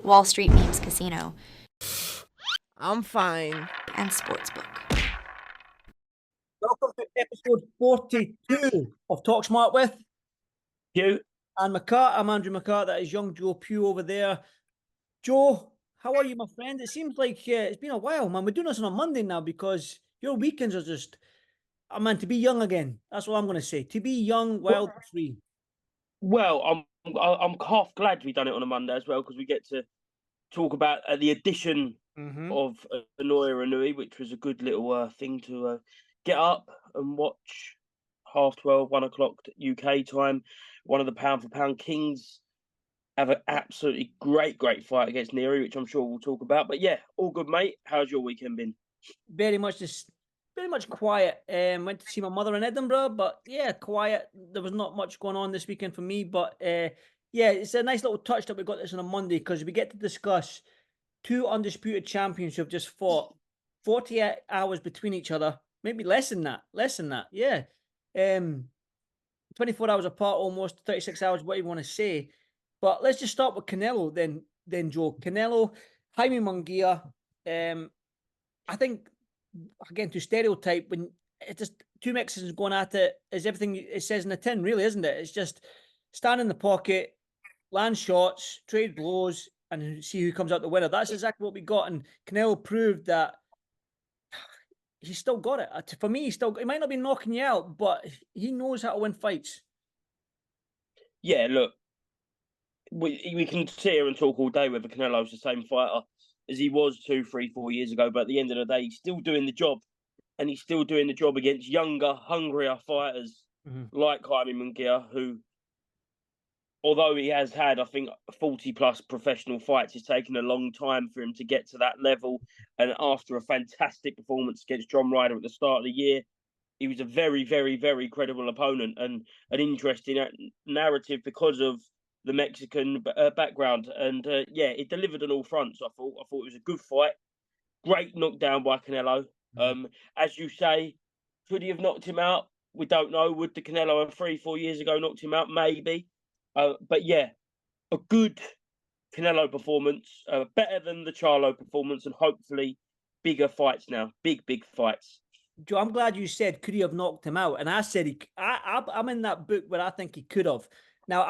Wall Street Memes Casino, I'm fine. and Sportsbook. Welcome to episode 42 of Talk Smart with Pugh. and McCart. I'm Andrew McCart. That is young Joe Pugh over there. Joe, how are you, my friend? It seems like it's been a while, man. We're doing this on a Monday now because your weekends are just, man, to be young again. That's what I'm going to say. To be young, wild, and free. Well, I'm half glad we done it on a Monday as well, because we get to talk about the addition of Naoya Inoue, which was a good little thing to get up and watch. 12:30, 1 o'clock UK time. One of the pound for pound kings have an absolutely great fight against Nery, which I'm sure we'll talk about. But yeah, all good, mate. How's your weekend been? Very much quiet. Went to see my mother in Edinburgh, but yeah, quiet. There was not much going on this weekend for me, but yeah, it's a nice little touch that we got this on a Monday because we get to discuss two undisputed champions who have just fought 48 hours between each other, maybe less than that, yeah. 24 hours apart, almost 36 hours, what you want to say. But let's just start with Canelo then Joe. Canelo, Jaime Munguia. I think, again, to stereotype, when it's just two Mexicans going at it, is everything it says in the tin, really, isn't it? It's just stand in the pocket, land shots, trade blows, and see who comes out the winner. That's exactly what we got. And Canelo proved that he's still got it. For me, he might not be knocking you out, but he knows how to win fights. Yeah, look, we can sit here and talk all day whether Canelo's the same fighter as he was 2, 3, 4 years ago, but at the end of the day, he's still doing the job, and he's still doing the job against younger, hungrier fighters like Jaime Munguia, who, although he has had, I think, 40-plus professional fights, it's taken a long time for him to get to that level. And after a fantastic performance against John Ryder at the start of the year, he was a very, very, very credible opponent and an interesting narrative because of the Mexican background. And yeah, it delivered on all fronts. I thought it was a good fight. Great knockdown by Canelo. As you say, could he have knocked him out? We don't know. Would the Canelo of 3, 4 years ago knocked him out? Maybe. But yeah, a good Canelo performance, better than the Charlo performance, and hopefully bigger fights now. Big fights. Joe, I'm glad you said, could he have knocked him out? And I said, I'm in that book where I think he could have. Now,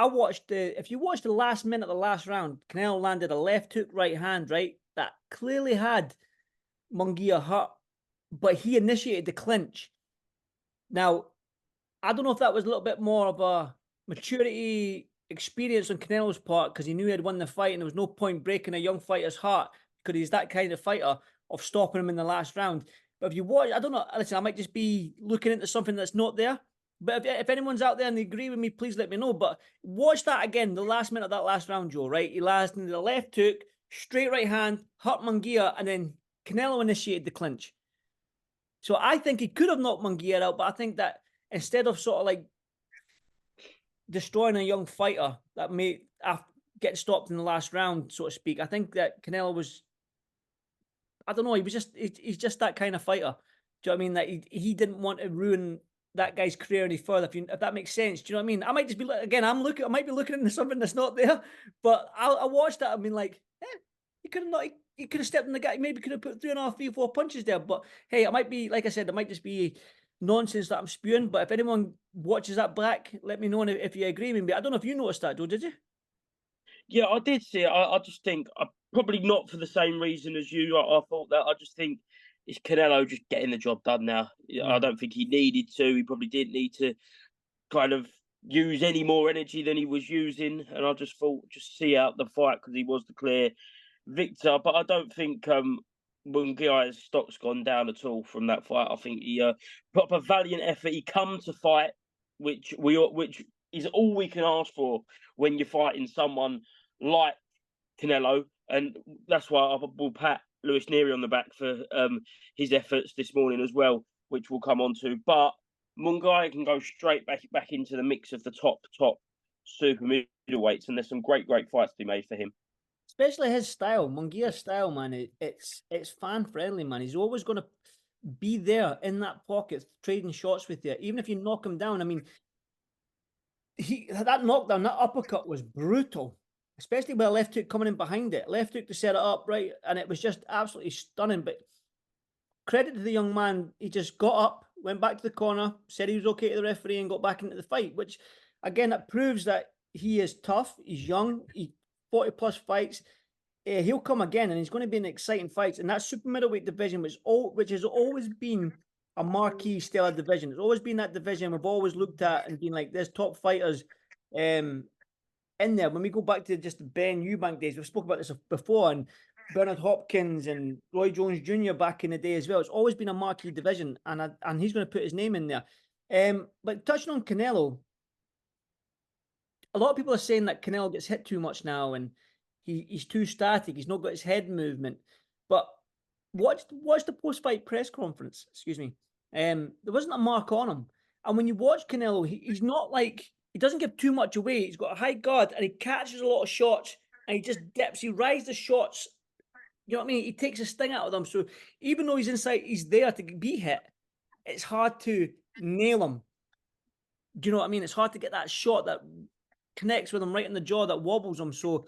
if you watch the last minute of the last round, Canelo landed a left hook, right hand, right? That clearly had Munguia hurt, but he initiated the clinch. Now, I don't know if that was a little bit more of a maturity experience on Canelo's part, because he knew he had won the fight and there was no point breaking a young fighter's heart, because he's that kind of fighter, of stopping him in the last round. But if you watch, I don't know, listen, I might just be looking into something that's not there. But if anyone's out there and they agree with me, please let me know. But watch that again, the last minute of that last round, Joe, right? He landed the left hook, straight right hand, hurt Munguia, and then Canelo initiated the clinch. So I think he could have knocked Munguia out, but I think that instead of sort of like destroying a young fighter that may get stopped in the last round, so to speak, I think that Canelo was, I don't know, he's just that kind of fighter. Do you know what I mean? That he didn't want to ruin that guy's career any further, if that makes sense. Do you know what I mean? I might just be, again, I might be looking into something that's not there, but I watched that, I mean, like, he could have stepped in the guy, maybe could have put 3.5, 3, 4 punches there, but hey, it might be, like I said, it might just be nonsense that I'm spewing. But if anyone watches that back, let me know if you agree with me. I don't know if you noticed that, Joe, did you? Yeah, I did see it. I just think, probably not for the same reason as you. I thought that. I just think it's Canelo just getting the job done now. I don't think he needed to. He probably didn't need to kind of use any more energy than he was using. And I just thought, just see out the fight, because he was the clear victor. But I don't think Munguia's stock's gone down at all from that fight. I think he put up a valiant effort. He come to fight, which is all we can ask for when you're fighting someone like Canelo, and that's why I will pat Luis Nery on the back for his efforts this morning as well, which we'll come on to. But Munguia can go straight back into the mix of the top super middleweights, and there's some great fights to be made for him. Especially his style, Munguia's style, man. It's fan friendly, man. He's always going to be there in that pocket, trading shots with you, even if you knock him down. I mean, that knockdown, that uppercut was brutal. especially with a left hook coming in behind it. Left hook to set it up, right? And it was just absolutely stunning. But credit to the young man. He just got up, went back to the corner, said he was okay to the referee, and got back into the fight, which, again, that proves that he is tough. He's young. He 40-plus fights. He'll come again, and he's going to be in exciting fights. And that super middleweight division, which has always been a marquee stellar division. It's always been that division we've always looked at and been like, there's top fighters in there. When we go back to just the Ben Eubank days, we've spoken about this before, and Bernard Hopkins and Roy Jones Jr. back in the day as well. It's always been a marquee division, and he's going to put his name in there. But touching on Canelo, a lot of people are saying that Canelo gets hit too much now, and he's too static. He's not got his head movement. But watch the post-fight press conference. Excuse me. There wasn't a mark on him. And when you watch Canelo, he's not like, he doesn't give too much away. He's got a high guard, and he catches a lot of shots, and he just dips. He rides the shots. You know what I mean? He takes a sting out of them. So even though he's inside, he's there to be hit. It's hard to nail him. Do you know what I mean? It's hard to get that shot that connects with him right in the jaw, that wobbles him. So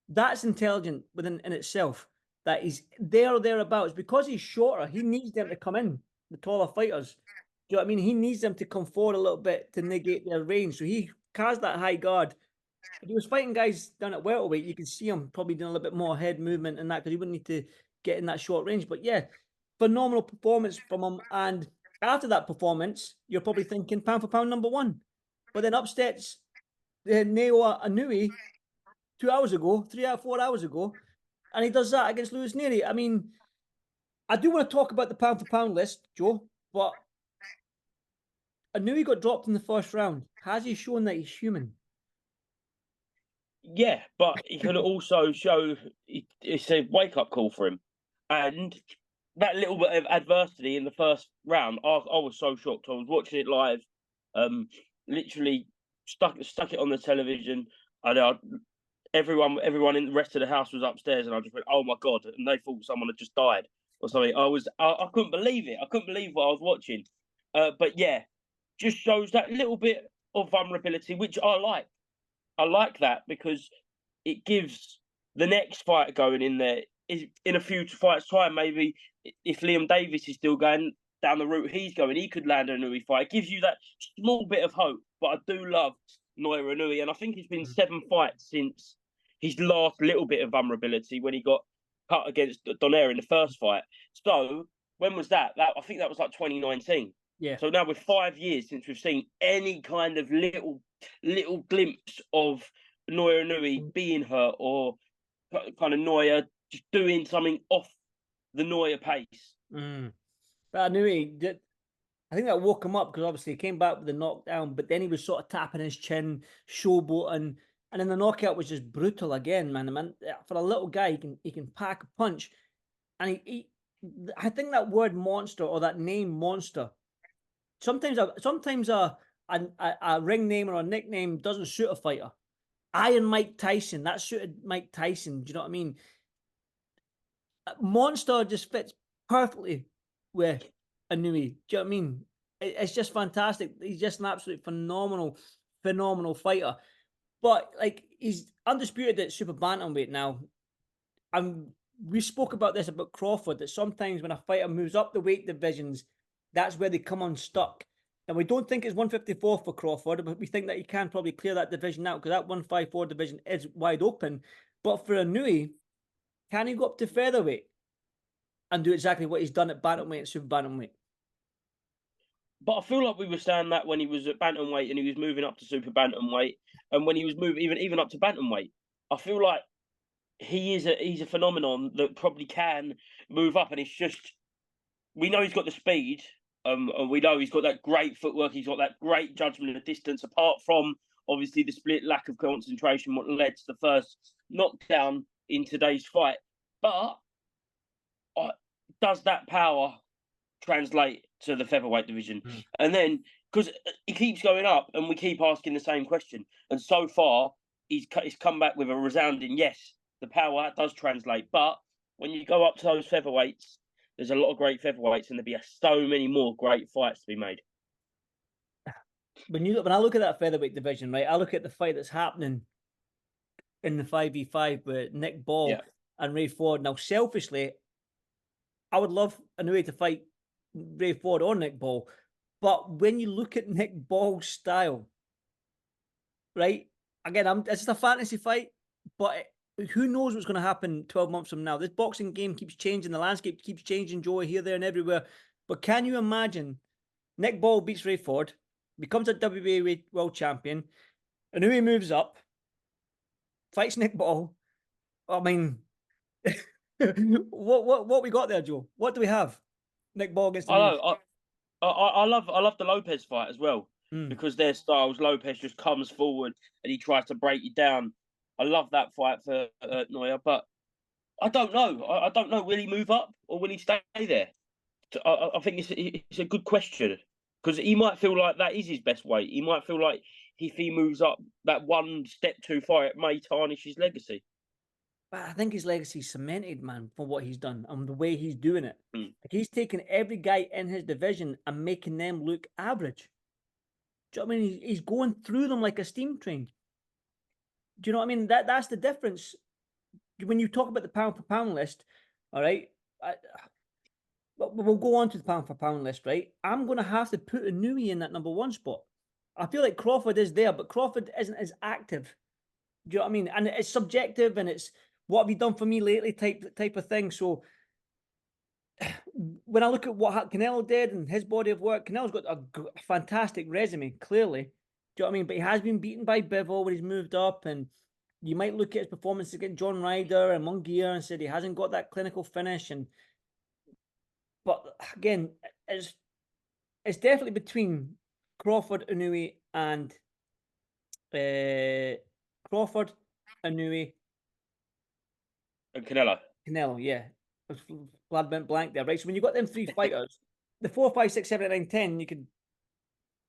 that's intelligent within in itself, that he's there or thereabouts. Because he's shorter, he needs them to come in, the taller fighters. Do you know what I mean? He needs them to come forward a little bit to negate their range. So he has that high guard. If he was fighting guys down at welterweight, you can see him probably doing a little bit more head movement and that, because he wouldn't need to get in that short range. But yeah, phenomenal performance from him. And after that performance, you're probably thinking pound for pound number one. But then upsets Naoya Inoue 4 hours ago, and he does that against Luis Nery. I mean, I do want to talk about the pound for pound list, Joe, but Inoue got dropped in the first round. Has he shown that he's human? Yeah, but he can also show it's a wake-up call for him. And that little bit of adversity in the first round, I was so shocked. I was watching it live, literally stuck it on the television, and everyone in the rest of the house was upstairs, and I just went, "Oh my God!" And they thought someone had just died or something. I couldn't believe it. I couldn't believe what I was watching. But yeah, just shows that little bit of vulnerability, which I like. I like that because it gives the next fighter going in there, in a few fights' time, maybe if Liam Davis is still going down the route he's going, he could land a Inoue fight. It gives you that small bit of hope. But I do love Naoya Inoue, and I think it's been 7 fights since his last little bit of vulnerability when he got cut against Donaire in the first fight. So when was that? I think that was like 2019. Yeah. So now we're 5 years since we've seen any kind of little glimpse of Naoya Inoue being hurt, or kind of Naoya just doing something off the Naoya pace. But Inoue, I think that woke him up, because obviously he came back with the knockdown, but then he was sort of tapping his chin, showboating, and then the knockout was just brutal again, man. Man, for a little guy, he can pack a punch, and I think that word monster, or that name monster, sometimes a ring name or a nickname doesn't suit a fighter. Iron Mike Tyson, that suited Mike Tyson. Do you know what I mean? Monster just fits perfectly with Inoue. Do you know what I mean? It's just fantastic. He's just an absolute phenomenal fighter. But like, he's undisputed at super bantamweight now. And we spoke about this about Crawford, that sometimes when a fighter moves up the weight divisions, that's where they come unstuck. And we don't think it's 154 for Crawford, but we think that he can probably clear that division out, because that 154 division is wide open. But for Inoue, can he go up to featherweight and do exactly what he's done at bantamweight and super bantamweight? But I feel like we were saying that when he was at bantamweight and he was moving up to super bantamweight, and when he was moving even up to bantamweight. I feel like he's a phenomenon that probably can move up, and it's just, we know he's got the speed, and we know he's got that great footwork, he's got that great judgment of distance, apart from obviously the split lack of concentration, what led to the first knockdown in today's fight. But does that power translate to the featherweight division? And then, because he keeps going up and we keep asking the same question, and so far he's come back with a resounding yes, the power does translate. But when you go up to those featherweights, there's a lot of great featherweights, and there'll be so many more great fights to be made. When I look at that featherweight division, right, I look at the fight that's happening in the 5v5 with Nick Ball Yeah. and Ray Ford. Now, selfishly, I would love Inoue to fight Ray Ford or Nick Ball. But when you look at Nick Ball's style, right? Again, it's just a fantasy fight, but who knows what's going to happen 12 months from now? This boxing game keeps changing. The landscape keeps changing, Joey, here, there, and everywhere. But can you imagine Nick Ball beats Ray Ford, becomes a WBA world champion, Inoue moves up, fights Nick Ball. I mean, what we got there, Joe? What do we have? Nick Ball against I Inoue. know. I love the Lopez fight as well because their styles. Lopez just comes forward and he tries to break you down. I love that fight for Naoya, but I don't know. I don't know. Will he move up or will he stay there? I think it's a good question because he might feel like that is his best weight. He might feel like if he moves up, that one step too far, it may tarnish his legacy. But I think his legacy's cemented, man, for what he's done and the way he's doing it. Mm. Like he's taking every guy in his division and making them look average. Do you know what I mean? He's going through them like a steam train. Do you know what I mean? That's the difference. When you talk about the pound for pound list, all right, we'll go on to the pound for pound list, right? I'm going to have to put Inoue in that number one spot. I feel like Crawford is there, but Crawford isn't as active. Do you know what I mean? And it's subjective, and it's what have you done for me lately type of thing. So when I look at what Canelo did and his body of work, Canelo's got a fantastic resume, clearly. Do you know what I mean? But he has been beaten by Bivol when he's moved up, and you might look at his performances against John Ryder and Munguia and said he hasn't got that clinical finish. But again, it's definitely between Crawford, Inoue, and Crawford, Inoue, And Canelo. Canelo. Yeah, blood went blank there, right? So when you got them three fighters, the 4, 5, 6, 7, 8, 9, 10, you could.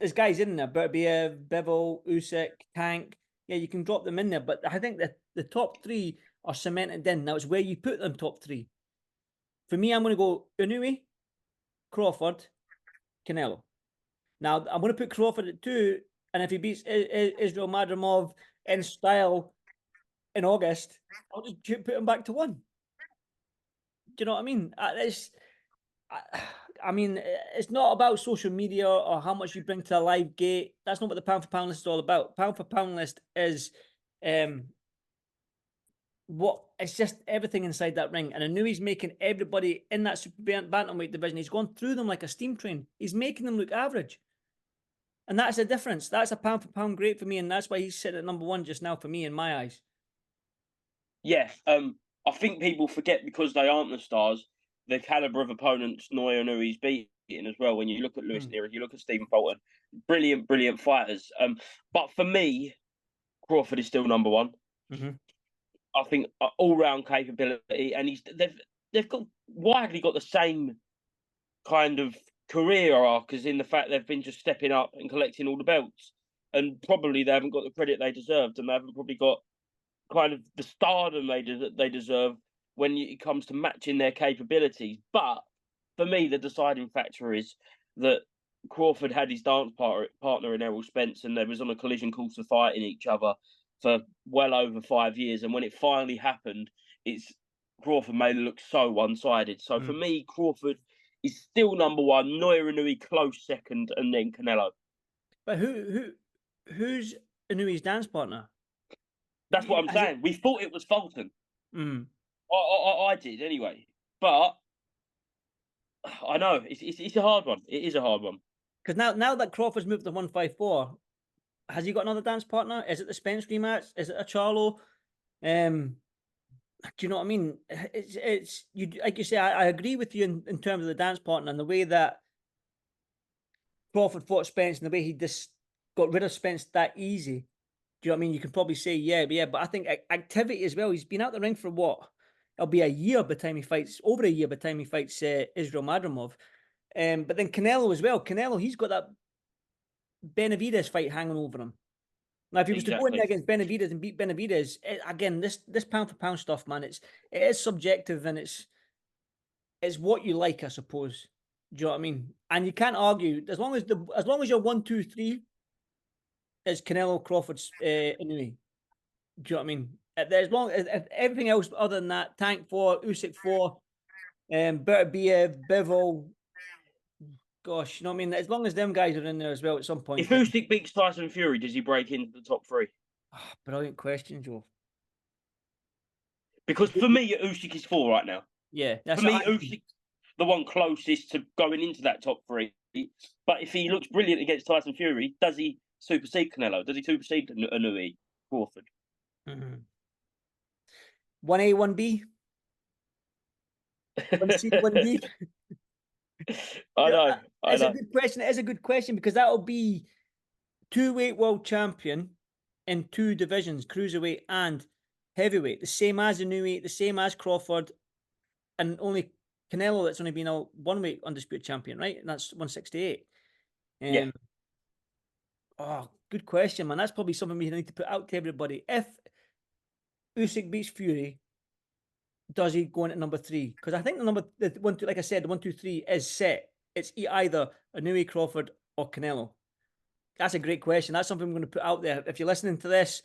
There's guys in there, Beterbiev, Bivol, Usyk, Tank. Yeah, you can drop them in there, but I think that the top three are cemented in. Now it's where you put them top three. For me, I'm going to go Inoue, Crawford, Canelo. Now I'm going to put Crawford at 2, and if he beats Israel Madrimov in style in August, I'll just put him back to 1. Do you know what I mean? I mean, it's not about social media or how much you bring to a live gate. That's not what the pound for pound list is all about. Pound for pound list is what it's just everything inside that ring. And I knew he's making everybody in that super bantamweight division. He's gone through them like a steam train. He's making them look average. And that's the difference. That's a pound for pound great for me. And that's why he's sitting at number 1 just now for me in my eyes. Yeah, I think people forget because they aren't the stars, the caliber of opponents Naoya Inoue's beating as well. When you look at Luis Nery, you look at Stephen Fulton, brilliant fighters. But for me, Crawford is still number 1. Mm-hmm. I think all round capability, and they've widely got the same kind of career arc as in the fact they've been just stepping up and collecting all the belts, and probably they haven't got the credit they deserved, and they haven't probably got kind of the stardom they deserve when it comes to matching their capabilities. But for me, the deciding factor is that Crawford had his dance partner in Errol Spence, and they was on a collision course for fighting each other for well over 5 years. And when it finally happened, Crawford made it look so one-sided. So for me, Crawford is still number 1. Naoya Inoue close second, and then Canelo. But who's Inoue's dance partner? That's what I'm saying. We thought it was Fulton. I did anyway, but I know it's a hard one. It is a hard one because now that Crawford's moved to 154, has he got another dance partner? Is it the Spence rematch? Is it a Charlo? Do you know what I mean? It's you like you say. I agree with you in terms of the dance partner and the way that Crawford fought Spence and the way he just got rid of Spence that easy. Do you know what I mean? You can probably say, yeah. But I think activity as well. He's been out the ring for what? It'll be a year by the time he fights, over a year by the time he fights Israel Madrimov. But then Canelo as well. Canelo, he's got that Benavidez fight hanging over him. Now, if he was to go in there against Benavidez and beat Benavidez, again, this pound for pound stuff, man, it is subjective and it's what you like, I suppose. Do you know what I mean? And you can't argue as long as you're 1, 2, 3. Is Canelo, Crawford, Inoue. Do you know what I mean? As long as if everything else other than that, Tank 4, Usyk 4, Bertabiev, Bivol, gosh, you know what I mean? As long as them guys are in there as well at some point. If Usyk beats Tyson Fury, does he break into the top 3? Brilliant question, Joe. Because for me, Usyk is 4 right now. Yeah. For me, Usyk's the one closest to going into that top 3. But if he looks brilliant against Tyson Fury, does he supersede Canelo? Does he supersede Inoue, Crawford? 1A, 1B? 1C, 1D? I know. It's a good question. It is a good question because that'll be 2-weight world champion in 2 divisions, cruiserweight and heavyweight, the same as Inoue, the same as Crawford, and only Canelo that's only been a 1-weight undisputed champion, right? And that's 168. Yeah. Oh, good question, man. That's probably something we need to put out to everybody. If Usyk beats Fury, does he go into number 3? Because I think the 1, 2, like I said, the 1, 2, 3 is set. It's either Inoue, Crawford, or Canelo. That's a great question. That's something I'm going to put out there. If you're listening to this,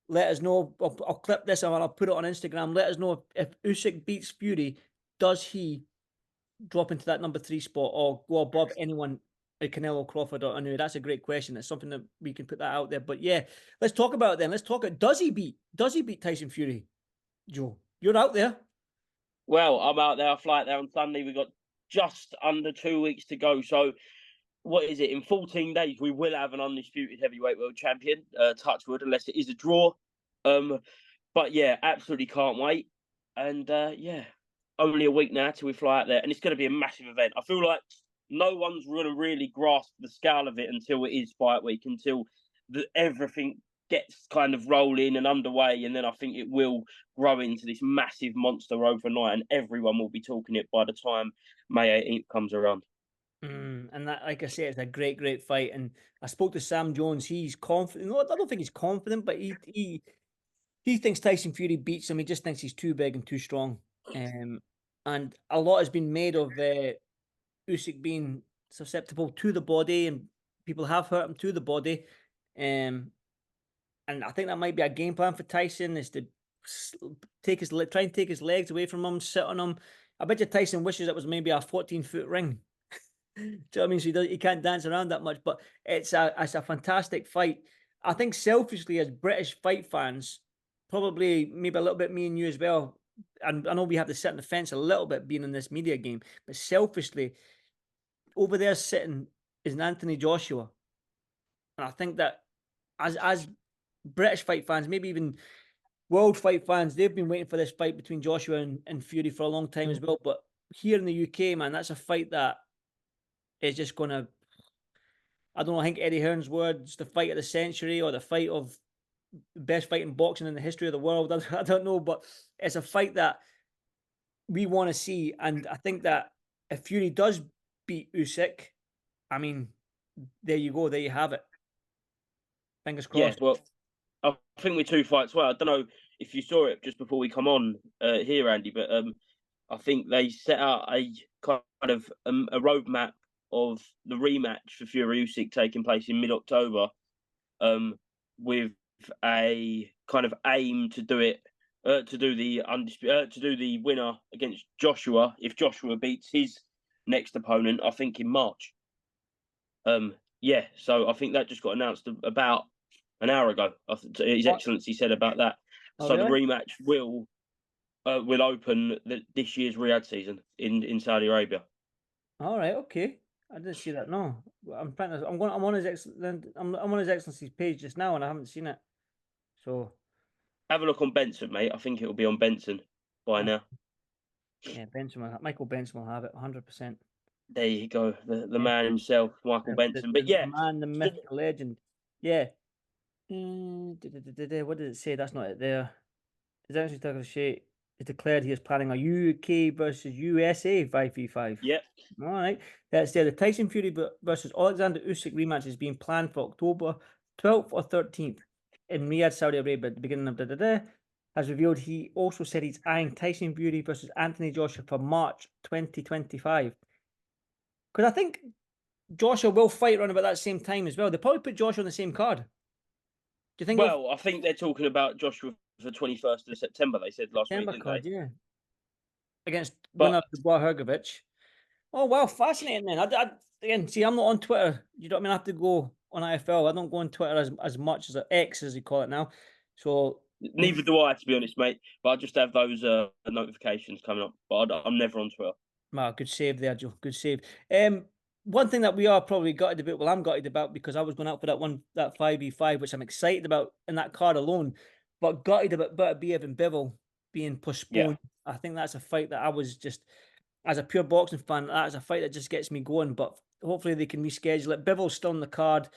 let us know. I'll clip this and I'll put it on Instagram. Let us know if Usyk beats Fury, does he drop into that number 3 spot or go above anyone, Canelo, Crawford, or Inoue? That's a great question. It's something that we can put that out there. But yeah, let's talk about it then. Let's talk. Does he beat Tyson Fury? Joe, you're out there. Well, I'm out there. I fly out there on Sunday. We've got just under 2 weeks to go. So, what is it? In 14 days, we will have an undisputed heavyweight world champion. Touch wood, unless it is a draw. But yeah, absolutely can't wait. And yeah, only a week now till we fly out there, and it's going to be a massive event. I feel like no one's going to really grasp the scale of it until it is fight week, until everything gets kind of rolling and underway, and then I think it will grow into this massive monster overnight, and everyone will be talking it by the time May 18th comes around. And that, like I say, it's a great fight. And I spoke to Sam Jones. He's confident. No, I don't think he's confident, but he thinks Tyson Fury beats him. He just thinks he's too big and too strong. And a lot has been made of Usyk being susceptible to the body, and people have hurt him to the body. And I think that might be a game plan for Tyson, is to try and take his legs away from him, sit on him. I bet you Tyson wishes it was maybe a 14-foot ring. Do you know what I mean? So he can't dance around that much, but it's a fantastic fight. I think selfishly, as British fight fans, probably maybe a little bit me and you as well, and I know we have to sit on the fence a little bit being in this media game, but selfishly, over there sitting is an Anthony Joshua. And I think that as British fight fans, maybe even world fight fans, they've been waiting for this fight between Joshua and Fury for a long time as well. But here in the UK, man, that's a fight that is just going to, I don't know, I think Eddie Hearn's words, the fight of the century, or the fight of the best fight in boxing in the history of the world. I don't know, but it's a fight that we want to see. And I think that if Fury does beat Usyk, I mean, there you go, there you have it. Fingers crossed. Yeah, well, I think we're 2 fights. Well, I don't know if you saw it just before we come on here, Andy, but I think they set out a kind of a roadmap of the rematch for Fury Usyk taking place in mid-October, with a kind of aim to do it, to do the winner against Joshua if Joshua beats his next opponent, I think in March. Yeah, so I think that just got announced about an hour ago. His Excellency said about that. Oh, so really? the rematch will open this year's Riyadh season in Saudi Arabia. All right, okay. I didn't see that. No, I'm on his Excellency's page just now, and I haven't seen it. So have a look on Benson, mate. I think it will be on Benson by now. Yeah, Michael Benson will have it 100%. There you go, the man himself, Michael Benson. But yeah, the man, the myth, the legend. Yeah. What did it say? That's not it there. His Excellency is declared he is planning a UK versus USA 5v5. Yep. All right. That's there. The Tyson Fury versus Oleksandr Usyk rematch is being planned for October 12th or 13th in Riyadh, Saudi Arabia. At the beginning of has revealed he also said he's eyeing Tyson Fury versus Anthony Joshua for March 2025. Because I think Joshua will fight around about that same time as well. They probably put Joshua on the same card. Do you think? Well, I think they're talking about Joshua the 21st of September, they said last week, September didn't card, they? yeah. Against But- winner Dubois-Hrgovic. Oh, well, fascinating, man. Again, see, I'm not on Twitter. You know what I mean? I have to go on IFL. I don't go on Twitter as much as X, as they call it now. So Neither do I, to be honest, mate. But I just have those notifications coming up. But I'm never on Twitter. good save there, Joe. Good save. One thing that we are probably gutted about, well, I'm gutted about because I was going out for that 5v5, which I'm excited about in that card alone, but gutted about Beterbiev and Bivol being postponed. Yeah. I think that's a fight that I was just, as a pure boxing fan, that is a fight that just gets me going, but hopefully they can reschedule it. Bivol's still on the card,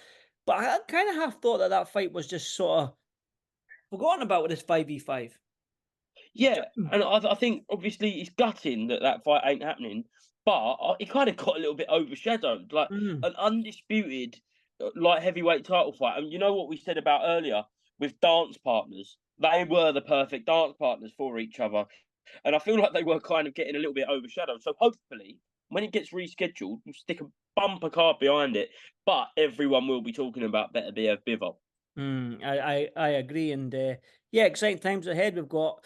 but I kind of half thought that fight was just sort of forgotten about with this 5v5. Yeah, and I think obviously it's gutting that fight ain't happening, but it kind of got a little bit overshadowed, like an undisputed light heavyweight title fight. And you know what we said about earlier with dance partners? They were the perfect dance partners for each other, and I feel like they were kind of getting a little bit overshadowed. So hopefully, when it gets rescheduled, we'll stick a bumper card behind it, but everyone will be talking about Beterbiev Bivol. I agree, and yeah, exciting times ahead. We've got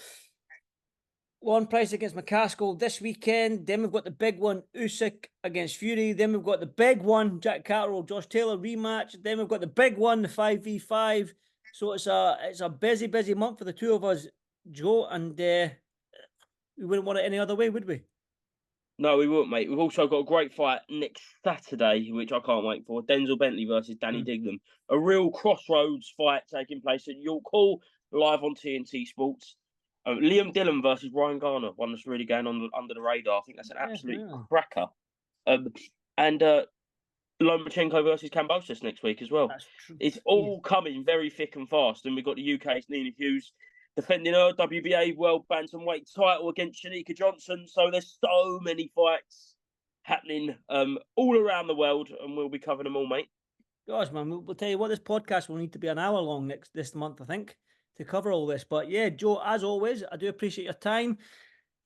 Lauren Price against McCaskill this weekend. Then we've got the big one, Usyk against Fury. Then we've got the big one, Jack Catterall, Josh Taylor rematch. Then we've got the big one, the 5v5. So it's a busy month for the two of us, Joe, and we wouldn't want it any other way, would we? No, we won't, mate. We've also got a great fight next Saturday, which I can't wait for. Denzel Bentley versus Danny Dignam. A real crossroads fight taking place at York Hall, live on TNT Sports. Liam Dillon versus Ryan Garner, one that's really going on under the radar. I think that's an absolute cracker. And Lomachenko versus Kambosos next week as well. That's true. It's all coming very thick and fast. And we've got the UK's Nina Hughes defending her WBA World Bantamweight title against Shanika Johnson. So there's so many fights happening all around the world, and we'll be covering them all, mate. Gosh, man, we'll tell you what, this podcast will need to be an hour long this month, I think, to cover all this. But yeah, Joe, as always, I do appreciate your time,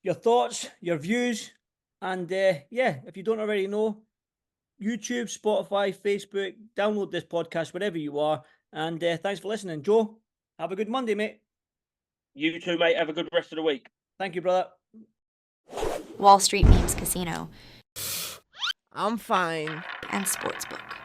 your thoughts, your views. And yeah, if you don't already know, YouTube, Spotify, Facebook, download this podcast wherever you are. And thanks for listening. Joe, have a good Monday, mate. You too, mate. Have a good rest of the week. Thank you, brother. Wall Street Memes Casino I'm fine. and Sportsbook.